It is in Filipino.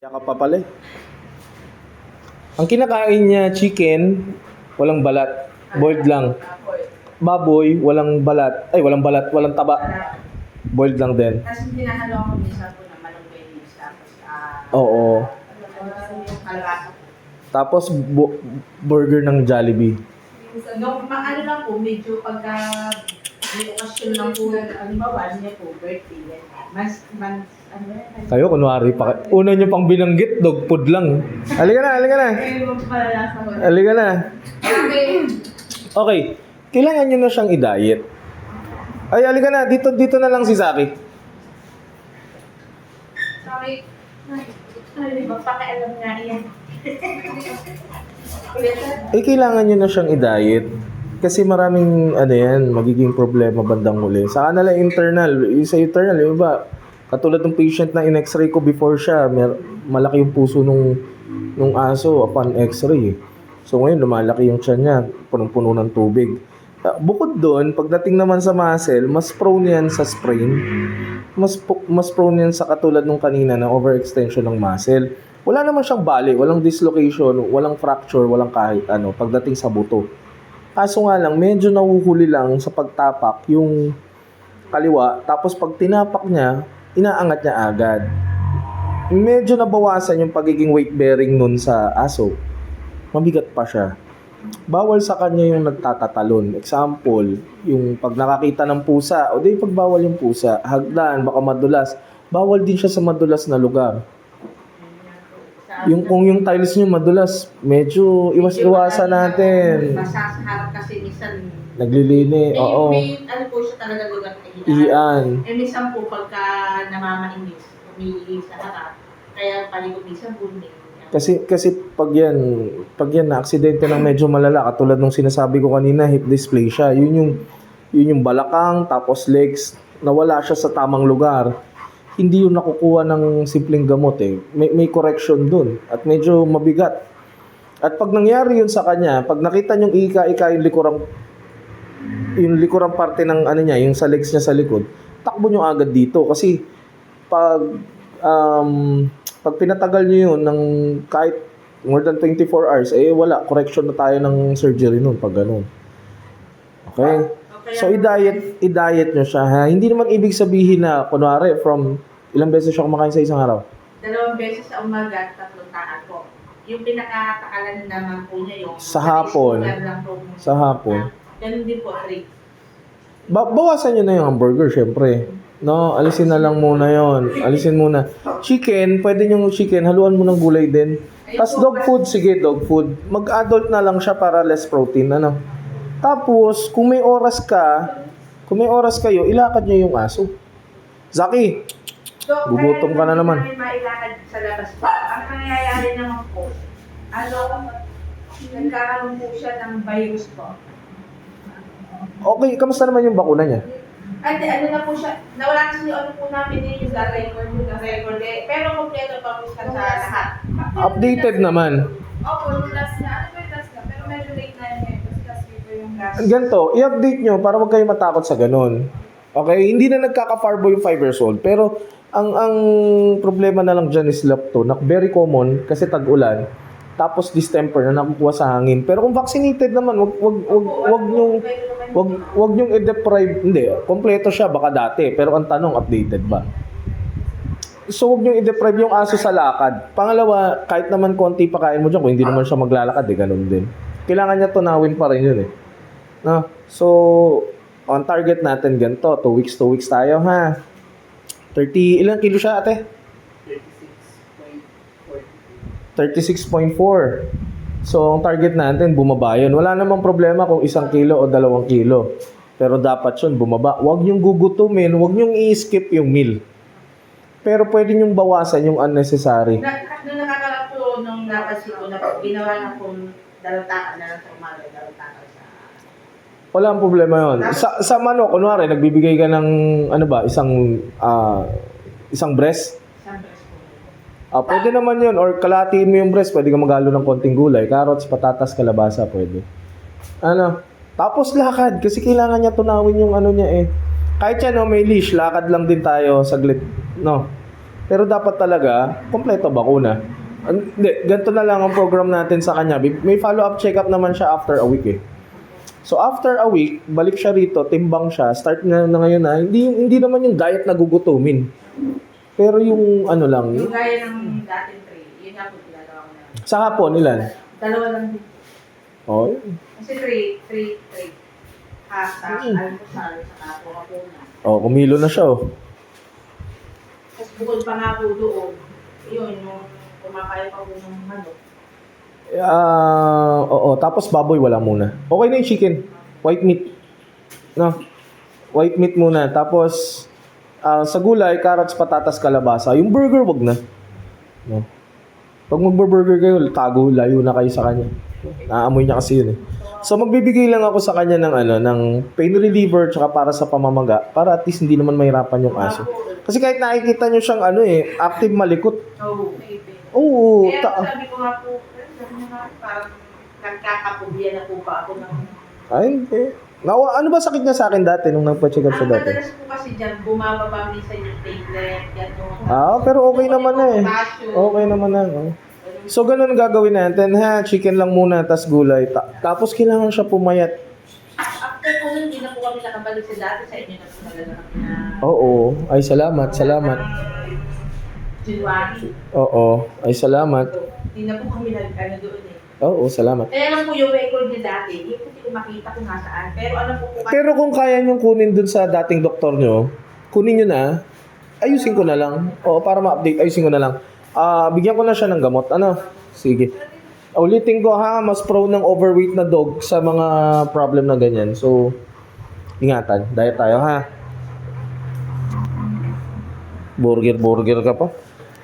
Kaya ka pa pala eh. Ang kinakain niya, chicken, walang balat. Boiled lang. Baboy, walang balat. Ay, walang balat, walang taba. Boiled lang din. Tapos hinahalo ko minsan po ng malunggay leaves. Tapos, Oo. yung kalabasa. Tapos, burger ng Jollibee. Nung ano lang po, medyo pagka may okasyon lang po, halimbawa niya po, birthday, yan. Ano yan? Kayo, kunwari pa. Una niyo pang binanggit, dog food lang. Halika na, halika na. Eh, magpalalasa ko. Halika na. Okay. Okay, kailangan niyo na siyang i-diet. Ay, halika na. Dito na lang si Saki. Sorry. Ay, magpakialam nga yan. Ulit na. Kailangan nyo na siyang i-diet. Kasi maraming, magiging problema bandang huli. Sa kanila internal, sa internal, yung iba, katulad ng patient na in-x-ray ko before siya, malaki yung puso nung aso upon x-ray. So ngayon, lumalaki yung tiyan niya, punong-puno ng tubig. Bukod doon, pagdating naman sa muscle, mas prone yan sa sprain. Mas prone yan sa katulad nung kanina na overextension ng muscle. Wala naman siyang bali, walang dislocation, walang fracture, walang kahit ano, pagdating sa buto. Kaso nga lang, medyo nahuhuli lang sa pagtapak yung kaliwa, tapos pag tinapak niya, inaangat niya agad. Medyo nabawasan yung pagiging weight bearing nun sa aso. Mabigat pa siya. Bawal sa kanya yung nagtatatalon. Example, yung pag nakakita ng pusa, o di pagbawal yung pusa, hagdan, baka madulas. Bawal din siya sa madulas na lugar. Kung yung tiles nyo madulas, medyo iwas-iwasan natin. Basa sa harap kasi minsan. Naglilini, oo. May ano po siya talaga lugar na Iyan. Eh minsan po pagka namamainis, umiinis sa harap. Kaya palikod minsan buning. Kasi pag yan na aksidente ng medyo malala, katulad nung sinasabi ko kanina, hip dysplasia, yun yung balakang, tapos legs, nawala siya sa tamang lugar. Hindi yun nakukuha ng simpleng gamot eh. May correction dun at medyo mabigat. At pag nangyari yun sa kanya, pag nakita nyong ika-ika yung likurang parte ng ano niya, yung sa legs niya sa likod, takbo nyo agad dito kasi pag pinatagal nyo yun ng kahit more than 24 hours, wala, correction na tayo ng surgery nun pag ganun. Okay? So, i-diet nyo siya, ha? Hindi naman ibig sabihin na, kunwari, from ilang beses siya kumakain sa isang araw? 2 beses sa umaga at 3 tahan po. Yung pinakatakalan naman po niya yung Sa hapon. Sa hapon. Ganun din po, 3. Bawasan nyo na yung hamburger, syempre. No, alisin na lang muna yon. Alisin muna. Chicken, pwede nyo chicken, haluan mo ng gulay din. Tapos dog food, sige, dog food. Mag-adult na lang siya para less protein, ano. Tapos, kung may oras kayo, ilakad nyo yung aso. Zaki, gugutom ka na naman. Kaya mailakad sa labas po. Ang nangyayari naman po, nagkakaroon po siya ng virus po. Okay, kamusta naman yung bakuna niya? At ano na po siya, nawala kasi yung ano po namin yung record eh. Pero kompleto pa po siya sa lahat. Updated naman. Opo, yung last na, ano ba yung last na? Pero medyo late na yun eh. Kasi last week po yung last. Ganito, i-update nyo para huwag kayo matakot sa ganun. Okay? Hindi na nagkaka-farbo yung 5 years old. Pero, ang problema na lang dyan is lepto. Very common kasi tag-ulan. Tapos distemper na nakukuha sa hangin. Pero kung vaccinated naman, wag nyong i-deprive. Hindi, kompleto siya baka dati. Pero ang tanong, updated ba? So, wag nyong i-deprive yung aso sa lakad. Pangalawa, kahit naman konti pa kain mo dyan, kung hindi naman siya maglalakad, ganun din. Kailangan niya tunawin pa rin yun eh. No? So, on target natin ganito. 2 weeks tayo, ha? 30, ilang kilo siya, ate? 36.4. So, ang target natin, bumaba yun. Wala namang problema kung 1 kilo o 2 kilo. Pero dapat yun, bumaba. Huwag niyong gugutumin, huwag niyong i-skip yung meal. Pero pwede niyong bawasan yung unnecessary. Nung nakakala po, nung napansin ko na po, ginawa na po dalatakan na lang sa umaga, dalatakan sa... Wala ang problema yun. Sa manok, kunwari, nagbibigay ka ng, isang breast. Pwede naman yun. Or kalatiin mo yung breast, pwede ka maghalo ng konting gulay. Carrots, patatas, kalabasa, pwede. Tapos lakad, kasi kailangan niya tunawin yung ano niya eh. Kahit yan, may leash, lakad lang din tayo saglit. No? Pero dapat talaga, kompleto bakuna. Hindi, ganito na lang ang program natin sa kanya. May follow-up check-up naman siya after a week eh. So after a week, balik siya rito, timbang siya, start na ngayon na, hindi naman yung diet na gugutumin. Pero yung ano lang, Yung gaya ng dating 3, yun nga po ginagawa ko na. sa hapon, ilan? Dalawa lang din. Oh, Kasi 3. Hasta, almusal, saka Coca-Cola. kumilo na siya oh. Tapos bukod pa nga po doon, yun, yung kumakain pa po ng manok. Oo, tapos baboy wala muna. Okay na yung chicken. White meat. No. White meat muna. Tapos sa gulay, carrots, patatas, kalabasa. Yung burger wag na. No. Pag magbo-burger kayo, tago, layo na kayo sa kanya. Naamoy niya kasi yun eh. So magbibigay lang ako sa kanya ng ng pain reliever tsaka para sa pamamaga para at least hindi naman mahirapan yung aso. Kasi kahit nakikita niyo siyang active malikot. Oo, maybe. Oo, Kaya sabi ko nga po, sabi mo nga, parang nagkakapubya na po pa ako ng... Ay, hindi. Ano ba sakit niya sa akin dati nung nagpa-check up siya Ang dati? madalas po kasi dyan, bumababa minsan yung platelet, gano'n. Pero okay naman na eh. Okay naman na. Oh. So, ganun gagawin natin ha. Chicken lang muna, tas gulay. Tapos kailangan siya pumayat. After po nun, hindi na po kami nakabalik sa dati, sa inyo na po talaga kami na... Oo. Ay, salamat. January. Oo. Ay, salamat. Hindi na po kami nag-ano doon eh. Oo, salamat. Kaya lang po yung record niya dati, hindi ko makita kung nasaan. Pero ano po kasi... Pero kung kaya niyong kunin dun sa dating doktor niyo, kunin niyo na. Ayusin ko na lang. Oo, para ma-update, ayusin ko na lang. Bigyan ko na siya ng gamot. Ano? Sige. Ulitin ko ha, mas prone ng overweight na dog sa mga problem na ganyan. So, ingatan. Diet tayo ha. Burger ka pa.